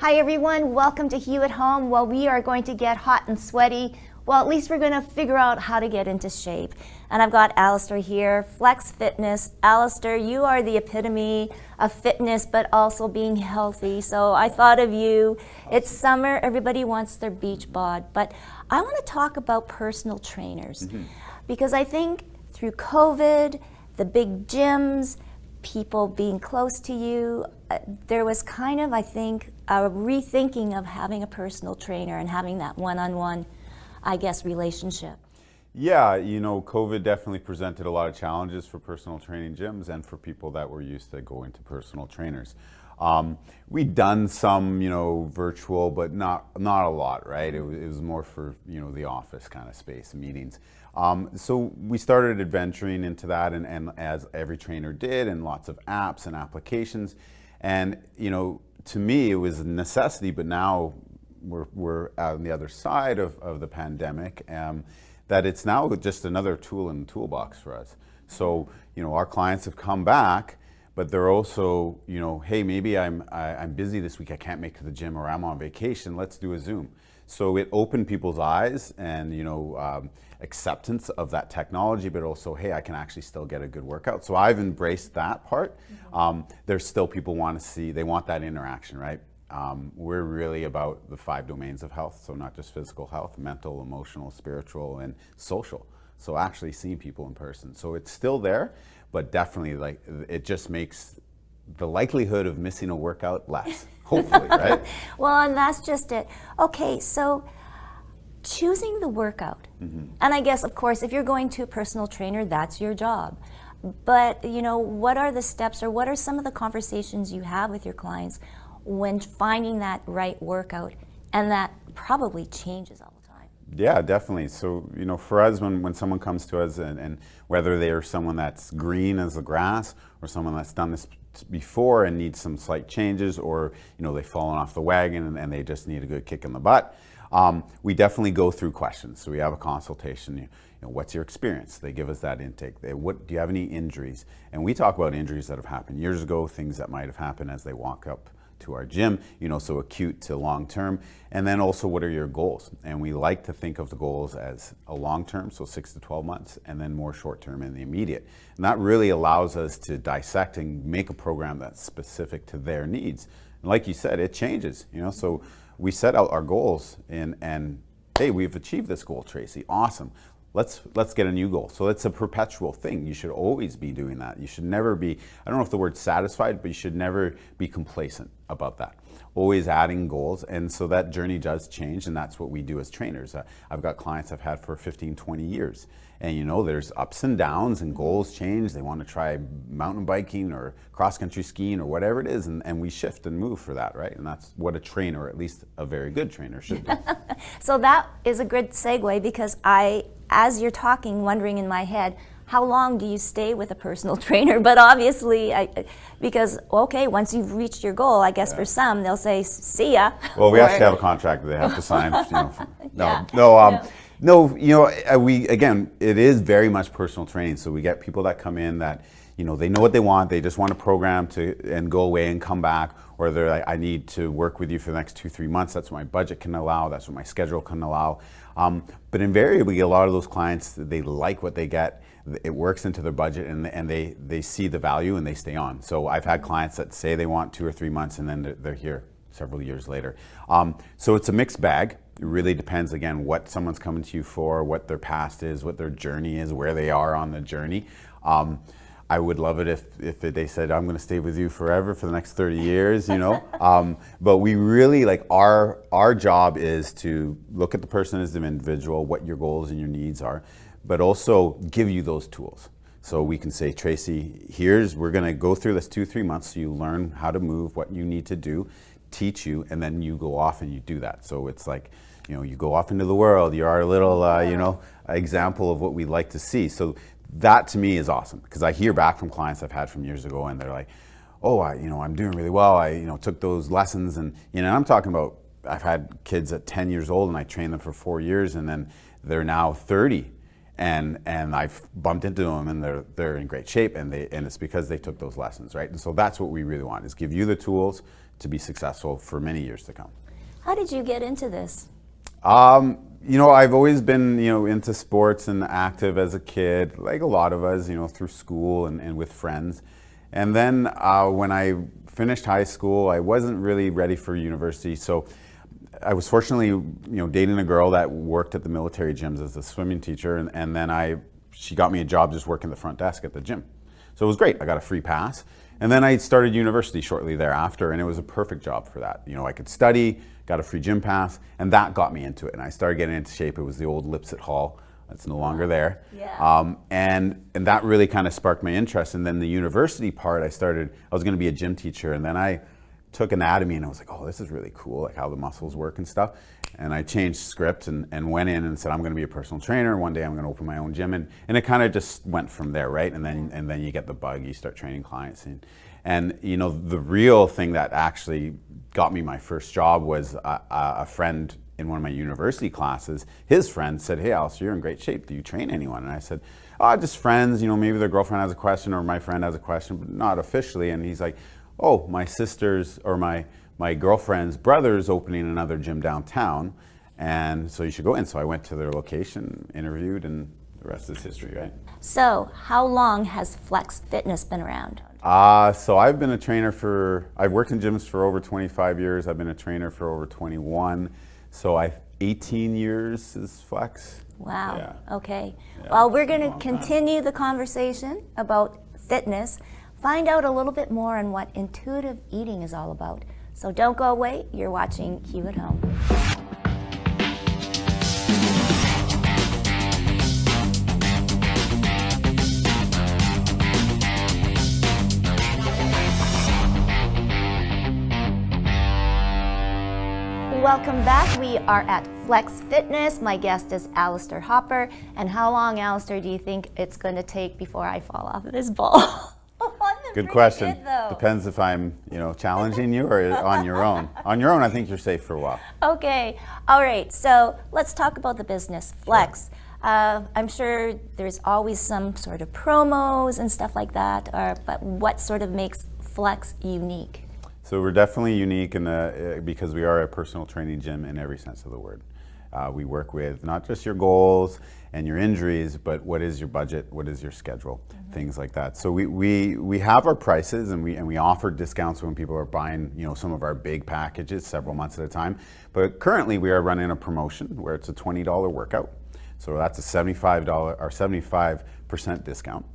Hi everyone, welcome to Hue at Home. Well, we are going to get hot and sweaty. Well, at least we're going to figure out how to get into shape. And I've got Alistair here, Flex Fitness. Alistair, you are the epitome of fitness, but also being healthy. So I thought of you. It's summer, everybody wants their beach bod. But I want to talk about personal trainers. Because I think through COVID, the big gyms, people being close to you, there was kind of, I think, a rethinking of having a personal trainer and having that one-on-one, I guess, relationship. Yeah, you know, COVID definitely presented a lot of challenges for personal training gyms and for people that were used to going to personal trainers. We'd done some, you know, virtual, but not a lot, right? It was more for, you know, the office kind of space, meetings. So we started adventuring into that, and as every trainer did, and lots of apps and applications. And, you know, to me, it was a necessity, but now we're on the other side of the pandemic, that it's now just another tool in the toolbox for us. So, you know, our clients have come back, but they're also, you know, hey, maybe I'm busy this week, I can't make it to the gym, or I'm on vacation, let's do a Zoom. So it opened people's eyes and, you know, acceptance of that technology, but also, hey, I can actually still get a good workout. So I've embraced that part. There's still people they want that interaction, right? We're really about the 5 domains of health, so not just physical health, mental, emotional, spiritual, and social. So actually seeing people in person. So it's still there, but definitely, like, it just makes the likelihood of missing a workout less, hopefully, right? Well, and that's just it. Okay, so choosing the workout. And I guess, of course, if you're going to a personal trainer, that's your job. But, you know, what are the steps, or what are some of the conversations you have with your clients when finding that right workout? And that probably changes all the time. Yeah, definitely. So, you know, for us, when someone comes to us, and whether they are someone that's green as the grass, or someone that's done this before and needs some slight changes, or, you know, they've fallen off the wagon and they just need a good kick in the butt, we definitely go through questions. So we have a consultation. You know, what's your experience? They give us that intake. Do you have any injuries? And we talk about injuries that have happened years ago, things that might have happened as they walk up to our gym, you know, so acute to long term. And then also, what are your goals? And we like to think of the goals as a long term, so 6 to 12 months, and then more short term in the immediate. And that really allows us to dissect and make a program that's specific to their needs. And like you said, it changes, you know, so we set out our goals, and hey, we've achieved this goal, Tracy, awesome. Let's get a new goal. So it's a perpetual thing. You should always be doing that. You should never be, I don't know if the word's satisfied, but you should never be complacent about that. Always adding goals. And so that journey does change, and that's what we do as trainers. I've got clients I've had for 15, 20 years. And you know, there's ups and downs, and goals change. They want to try mountain biking or cross-country skiing or whatever it is, and we shift and move for that, right? And that's what a trainer, or at least a very good trainer, should do. So that is a good segue, because as you're talking, wondering in my head, how long do you stay with a personal trainer? But obviously, because, okay, once you've reached your goal, I guess for some, they'll say, see ya. Well, we actually have a contract that they have to sign. No, you know, again, it is very much personal training. So we get people that come in that, you know, they know what they want. They just want a program and go away and come back. Or they're like, I need to work with you for the next 2-3 months. That's what my budget can allow. That's what my schedule can allow. But invariably, a lot of those clients, they like what they get. It works into their budget, and they see the value, and they stay on. So I've had clients that say they want 2 or 3 months, and then they're here several years later. So it's a mixed bag. It really depends, again, what someone's coming to you for, what their past is, what their journey is, where they are on the journey. I would love it if they said, I'm going to stay with you forever for the next 30 years, you know. But we really, like, our job is to look at the person as an individual, what your goals and your needs are, but also give you those tools. So we can say, Tracy, we're going to go through this 2-3 months so you learn how to move, what you need to do, teach you, and then you go off and you do that. So it's like, you know, you go off into the world. You're our little, you know, example of what we like to see. So that to me is awesome, because I hear back from clients I've had from years ago, and they're like, oh, I'm doing really well. I took those lessons, and, you know, I'm talking about, I've had kids at 10 years old, and I trained them for 4 years, and then they're now 30. and I've bumped into them, and they're in great shape, and it's because they took those lessons, right? And so that's what we really want, is give you the tools to be successful for many years to come. How did you get into this? I've always been, into sports and active as a kid, like a lot of us, through school and with friends. And then when I finished high school, I wasn't really ready for university. So I was fortunately, dating a girl that worked at the military gyms as a swimming teacher. And then she got me a job just working the front desk at the gym. So it was great. I got a free pass. And then I started university shortly thereafter, and it was a perfect job for that. I could study, got a free gym pass, and that got me into it. And I started getting into shape. It was the old Lipset Hall. That's no longer there. Yeah. And that really kind of sparked my interest. And then the university part, I was going to be a gym teacher, and then I took anatomy, and I was like, oh, this is really cool, like how the muscles work and stuff. And I changed script and went in and said, I'm going to be a personal trainer. One day I'm going to open my own gym. And it kind of just went from there, right? And then you get the bug, you start training clients. And the real thing that actually got me my first job was a friend in one of my university classes. His friend said, hey, Alistair, you're in great shape. Do you train anyone? And I said, just friends. Maybe their girlfriend has a question or my friend has a question, but not officially. And he's like, oh, my sister's or my girlfriend's brother's opening another gym downtown, and so you should go in. So I went to their location, interviewed, and the rest is history, right? So how long has Flex Fitness been around? So I've been a trainer I've worked in gyms for over 25 years. I've been a trainer for over 21. So 18 years is Flex. Wow, Yeah. Okay. Yeah, Well, we're it's a going to long time. continue the conversation about fitness, find out a little bit more on what intuitive eating is all about. So don't go away, you're watching Hue at Home. Welcome back. We are at Flex Fitness. My guest is Alistair Hopper. And how long, Alistair, do you think it's going to take before I fall off of this ball? Good question. Depends if I'm, challenging you or on your own. On your own, I think you're safe for a while. Okay. All right. So let's talk about the business, Flex. I'm sure there's always some sort of promos and stuff like that. But what sort of makes Flex unique? So we're definitely unique because we are a personal training gym in every sense of the word. We work with not just your goals and your injuries, but what is your budget, what is your schedule, things like that. So we have our prices, and we offer discounts when people are buying some of our big packages several months at a time. But currently we are running a promotion where it's a $20 workout. So that's a $75 or 75% discount,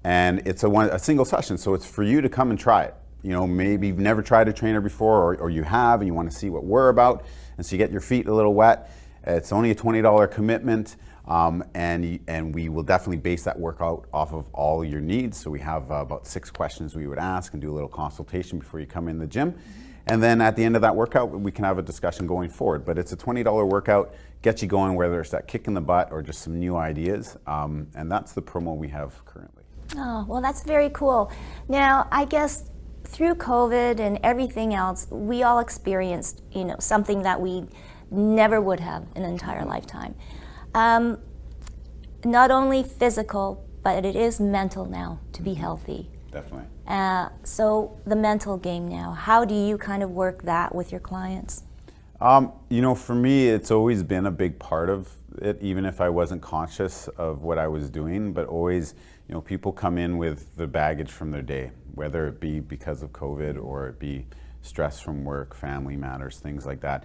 and it's a single session. So it's for you to come and try it. Maybe you've never tried a trainer before, or you have, and you want to see what we're about, and so you get your feet a little wet. It's only a $20 commitment, and we will definitely base that workout off of all your needs. So we have about 6 questions we would ask and do a little consultation before you come in the gym. And then at the end of that workout, we can have a discussion going forward. But it's a $20 workout, gets you going, whether it's that kick in the butt or just some new ideas. And that's the promo we have currently. Oh, well, that's very cool. Now, I guess through COVID and everything else, we all experienced, something that we never would have in an entire lifetime. Not only physical, but it is mental now to be healthy. Definitely. So the mental game now, how do you kind of work that with your clients? For me, it's always been a big part of it, even if I wasn't conscious of what I was doing, but always, people come in with the baggage from their day, whether it be because of COVID or it be stress from work, family matters, things like that.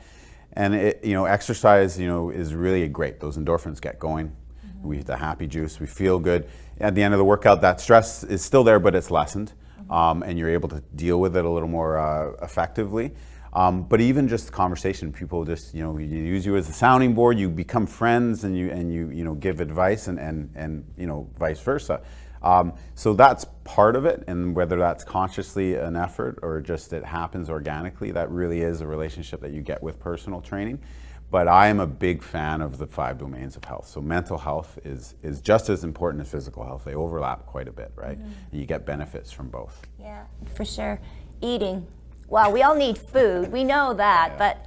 And exercise, is really great. Those endorphins get going. We get the happy juice. We feel good. At the end of the workout, that stress is still there, but it's lessened, and you're able to deal with it a little more effectively. But even just conversation, people just you use you as a sounding board. You become friends, and you give advice, and vice versa. So that's part of it, and whether that's consciously an effort or just it happens organically, that really is a relationship that you get with personal training. But I am a big fan of the 5 domains of health. So mental health is just as important as physical health. They overlap quite a bit, right? And you get benefits from both. Yeah, for sure. Eating. Well, we all need food. We know that, but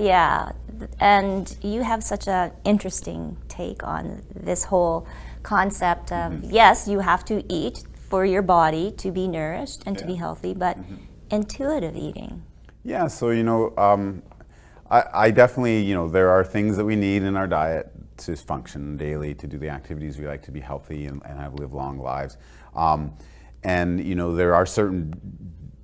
yeah. And you have such an interesting take on this whole concept of, yes, you have to eat for your body to be nourished and to be healthy, but intuitive eating. Yeah, so, I definitely, there are things that we need in our diet to function daily, to do the activities we like, to be healthy and live long lives. And, there are certain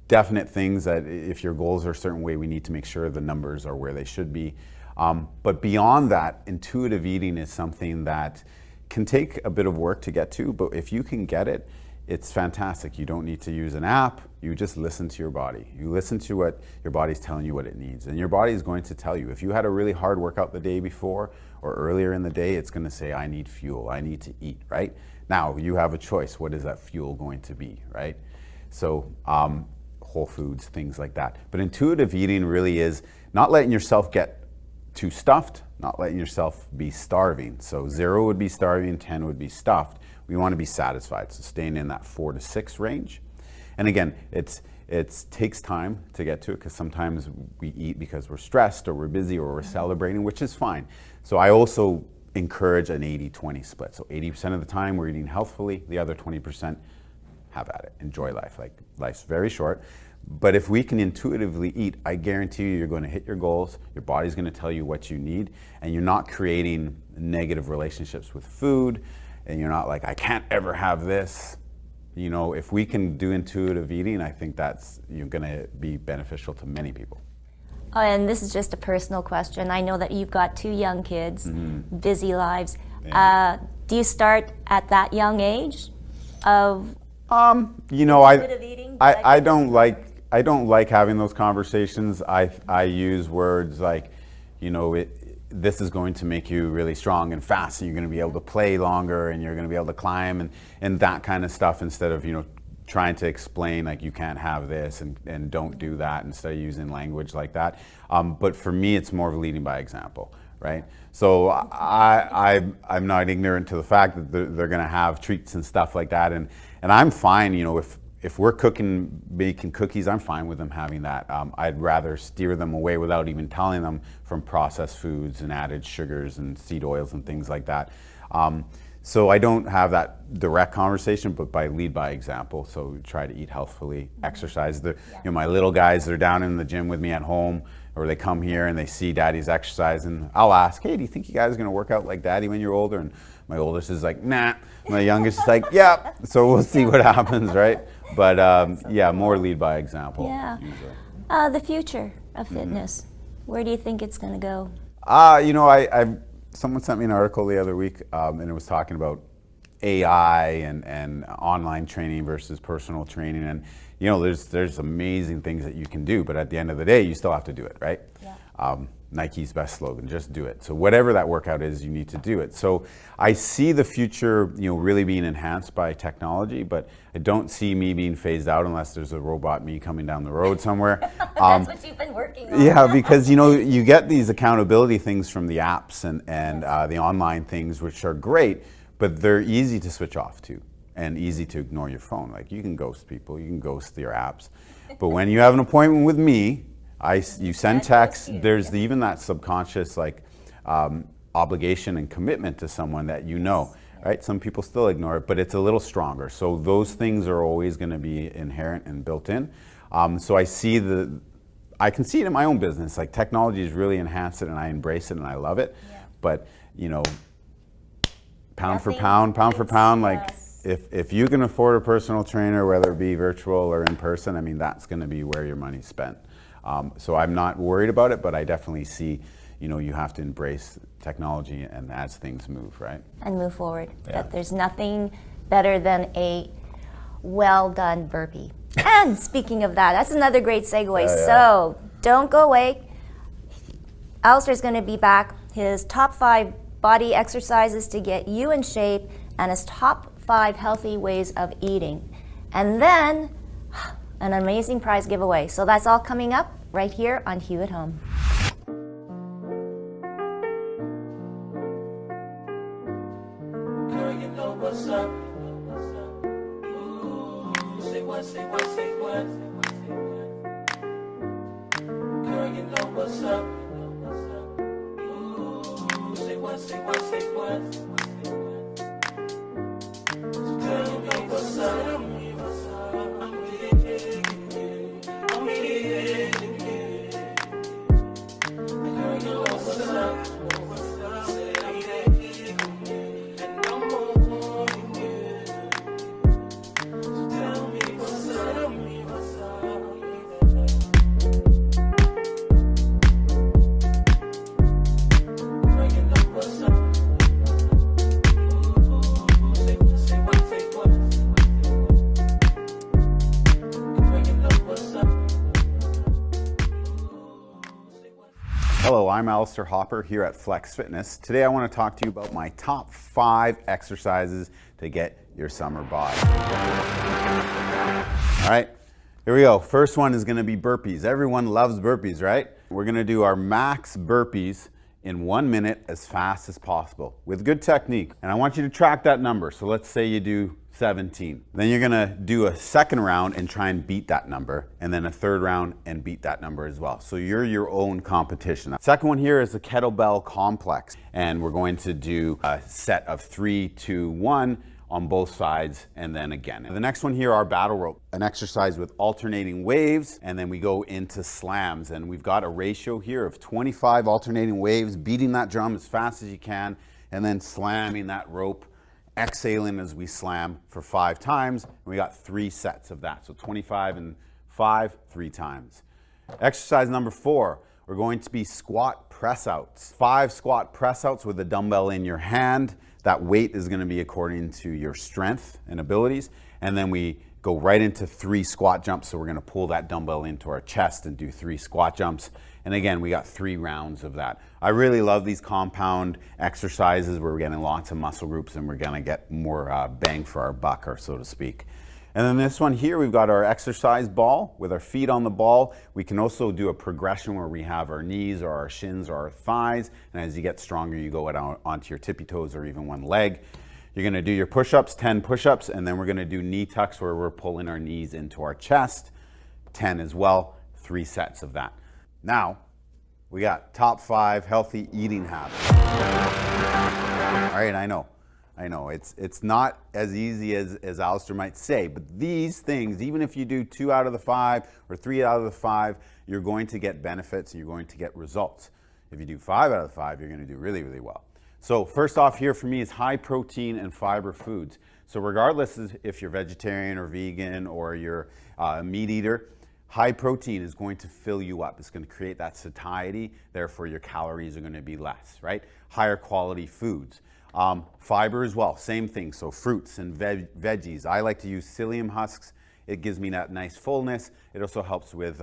definite things that if your goals are a certain way, we need to make sure the numbers are where they should be. But beyond that, intuitive eating is something that can take a bit of work to get to, but if you can get it, it's fantastic. You don't need to use an app. You just listen to your body. You listen to what your body's telling you what it needs. And your body is going to tell you. If you had a really hard workout the day before or earlier in the day, it's going to say, I need fuel. I need to eat, right? Now, you have a choice. What is that fuel going to be, right? So, whole foods, things like that. But intuitive eating really is not letting yourself get too stuffed, not letting yourself be starving. So 0 would be starving, 10 would be stuffed. We want to be satisfied, so staying in that 4 to 6 range. And again, it takes time to get to it, because sometimes we eat because we're stressed or we're busy or we're celebrating, which is fine. So I also encourage an 80-20 split. So 80% of the time we're eating healthfully, the other 20% have at it, enjoy life. Like, life's very short. But if we can intuitively eat, I guarantee you're going to hit your goals, your body's going to tell you what you need, and you're not creating negative relationships with food, and you're not like, I can't ever have this. If we can do intuitive eating, I think that's going to be beneficial to many people. Oh, and this is just a personal question. I know that you've got 2 young kids, busy lives. Yeah. Do you start at that young age of intuitive eating? I don't like having those conversations. I use words like, this is going to make you really strong and fast, and you're going to be able to play longer, and you're going to be able to climb, and that kind of stuff, instead of trying to explain like you can't have this and don't do that, instead of using language like that. But for me, it's more of leading by example, right? So I'm not ignorant to the fact that they're going to have treats and stuff like that, and I'm fine. If we're baking cookies, I'm fine with them having that. I'd rather steer them away without even telling them from processed foods and added sugars and seed oils and things like that. So I don't have that direct conversation, but lead by example. So we try to eat healthfully, exercise. My little guys, they're down in the gym with me at home, or they come here and they see daddy's exercising. I'll ask, hey, do you think you guys are going to work out like daddy when you're older? And my oldest is like, nah. My youngest is like, yeah. So we'll see what happens, right? But more lead by example. Yeah. The future of fitness. Where do you think it's going to go? Someone sent me an article the other week, and it was talking about AI and online training versus personal training. And there's amazing things that you can do, but at the end of the day, you still have to do it, right? Yeah. Nike's best slogan, just do it. So whatever that workout is, you need to do it. So I see the future, really being enhanced by technology, but I don't see me being phased out unless there's a robot me coming down the road somewhere. That's what you've been working on. Yeah, because you get these accountability things from the apps and the online things, which are great, but they're easy to switch off to and easy to ignore your phone. Like, you can ghost people, you can ghost your apps, but when you have an appointment with me, you send texts. There's even that subconscious obligation and commitment to someone that right? Some people still ignore it, but it's a little stronger. So those things are always going to be inherent and built in. So I can see it in my own business. Like, technology has really enhanced it, and I embrace it, and I love it. Yeah. But pound for pound, like, if you can afford a personal trainer, whether it be virtual or in person, I mean, that's going to be where your money's spent. So I'm not worried about it, but I definitely see, you have to embrace technology and as things move, right? And move forward. Yeah. That there's nothing better than a well done burpee. And speaking of that, that's another great segue. So don't go away. Alistair's going to be back. His top 5 body exercises to get you in shape, and his top 5 healthy ways of eating. And then an amazing prize giveaway. So that's all coming up right here on Hue at Home. Girl, you know what's up. Ooh, say what, say what, say what. Girl, you know what's up. Ooh, say what, say what, say what. Hello, I'm Alistair Hopper here at Flex Fitness. Today I want to talk to you about my top 5 exercises to get your summer bod. All right, here we go. First one is going to be burpees. Everyone loves burpees, right? We're going to do our max burpees in 1 minute as fast as possible with good technique. And I want you to track that number. So let's say you do 17. Then you're gonna do a second round and try and beat that number, and then a third round and beat that number as well. So you're your own competition. Second one here is the kettlebell complex, and we're going to do a set of 3, 2, 1 on both sides, and then again. And the next one here are battle rope, an exercise with alternating waves, and then we go into slams, and we've got a ratio here of 25 alternating waves, beating that drum as fast as you can, and then slamming that rope, exhaling as we slam for 5 times, and we got 3 sets of that. So 25 and 5, 3 times. Exercise number 4, we're going to be squat press outs. 5 squat press outs with a dumbbell in your hand. That weight is going to be according to your strength and abilities. And then we go right into 3 squat jumps. So we're going to pull that dumbbell into our chest and do 3 squat jumps. And again, we got 3 rounds of that. I really love these compound exercises where we're getting lots of muscle groups and we're going to get more bang for our buck, or so to speak. And then this one here, we've got our exercise ball with our feet on the ball. We can also do a progression where we have our knees or our shins or our thighs. And as you get stronger, you go onto your tippy toes or even one leg. You're gonna do your push-ups, 10 push-ups, and then we're gonna do knee tucks where we're pulling our knees into our chest, 10 as well, 3 sets of that. Now, we got top 5 healthy eating habits. All right, I know, it's not as easy as Alistair might say, but these things, even if you do 2 out of the 5 or 3 out of the 5, you're going to get benefits and you're going to get results. If you do 5 out of the 5, you're gonna do really, really well. So first off here for me is high protein and fiber foods. So regardless if you're vegetarian or vegan or you're a meat eater, high protein is going to fill you up. It's going to create that satiety, therefore your calories are going to be less, right? Higher quality foods. Fiber as well, same thing. So fruits and veggies. I like to use psyllium husks. It gives me that nice fullness. It also helps with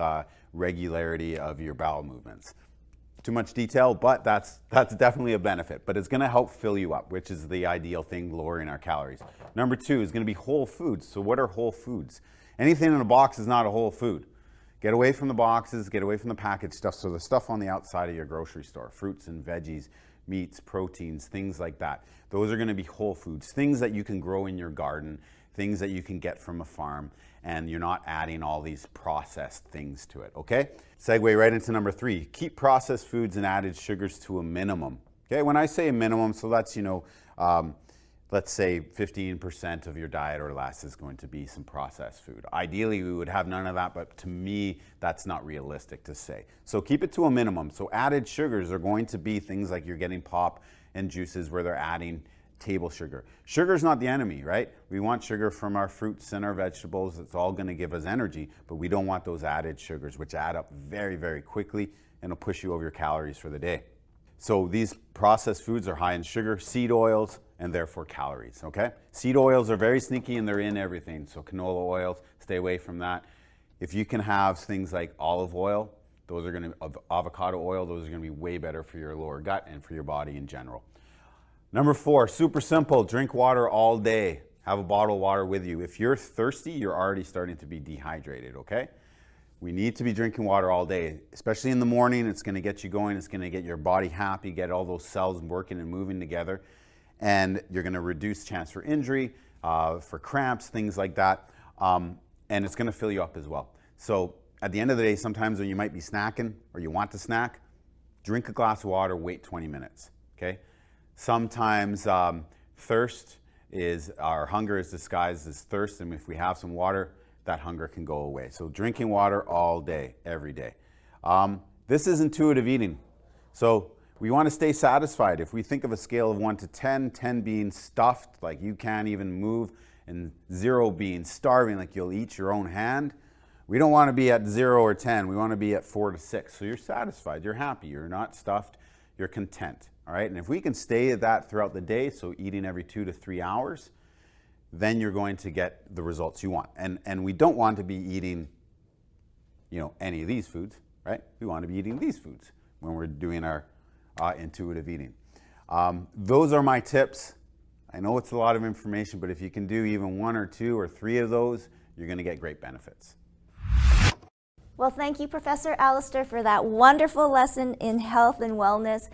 regularity of your bowel movements. Too much detail, but that's definitely a benefit. But it's gonna help fill you up, which is the ideal thing, lowering our calories. Number 2 is gonna be whole foods. So what are whole foods? Anything in a box is not a whole food. Get away from the boxes, get away from the packaged stuff. So the stuff on the outside of your grocery store, fruits and veggies, meats, proteins, things like that. Those are gonna be whole foods, things that you can grow in your garden, things that you can get from a farm, and you're not adding all these processed things to it, okay? Segue right into number 3, keep processed foods and added sugars to a minimum. Okay, when I say a minimum, so that's, let's say 15% of your diet or less is going to be some processed food. Ideally, we would have none of that, but to me, that's not realistic to say. So keep it to a minimum. So added sugars are going to be things like you're getting pop and juices where they're adding table sugar. Sugar's not the enemy, right? We want sugar from our fruits and our vegetables. It's all going to give us energy, but we don't want those added sugars, which add up very, very quickly and will push you over your calories for the day. So these processed foods are high in sugar, seed oils, and therefore calories, okay? Seed oils are very sneaky and they're in everything. So canola oils, stay away from that. If you can have things like olive oil, those are gonna, avocado oil, those are gonna be way better for your lower gut and for your body in general. Number 4, super simple, drink water all day. Have a bottle of water with you. If you're thirsty, you're already starting to be dehydrated, okay? We need to be drinking water all day, especially in the morning. It's gonna get you going. It's gonna get your body happy, get all those cells working and moving together. And you're gonna reduce chance for injury, for cramps, things like that. And it's gonna fill you up as well. So at the end of the day, sometimes when you might be snacking or you want to snack, drink a glass of water, wait 20 minutes, okay? Sometimes thirst is, our hunger is disguised as thirst, and if we have some water, that hunger can go away. So drinking water all day, every day. This is intuitive eating. So we want to stay satisfied. If we think of a scale of 1 to 10, 10 being stuffed, like you can't even move, and 0 being starving, like you'll eat your own hand, we don't want to be at 0 or 10. We want to be at 4 to 6. So you're satisfied, you're happy, you're not stuffed, you're content. All right, and if we can stay at that throughout the day, so eating every 2 to 3 hours, then you're going to get the results you want. And we don't want to be eating, any of these foods, right? We want to be eating these foods when we're doing our intuitive eating. Those are my tips. I know it's a lot of information, but if you can do even 1 or 2 or 3 of those, you're going to get great benefits. Well, thank you, Professor Alistair, for that wonderful lesson in health and wellness.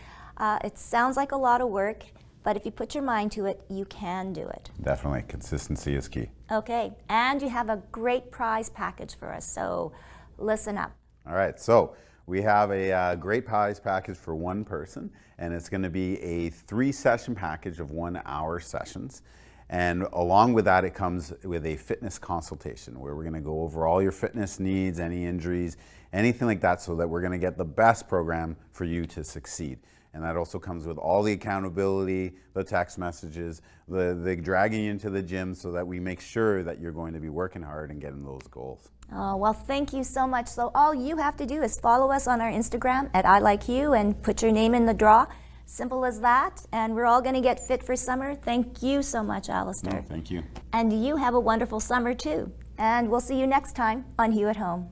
It sounds like a lot of work, but if you put your mind to it, you can do it. Definitely, consistency is key. Okay, and you have a great prize package for us, so listen up. All right, so we have a great prize package for one person, and it's going to be a 3-session package of 1-hour sessions. And along with that, it comes with a fitness consultation where we're going to go over all your fitness needs, any injuries, anything like that, so that we're going to get the best program for you to succeed. And that also comes with all the accountability, the text messages, the dragging you into the gym, so that we make sure that you're going to be working hard and getting those goals. Oh, well, thank you so much. So all you have to do is follow us on our Instagram at @ILikeHue and put your name in the draw. Simple as that. And we're all going to get fit for summer. Thank you so much, Alistair. No, thank you. And you have a wonderful summer too. And we'll see you next time on Hue at Home.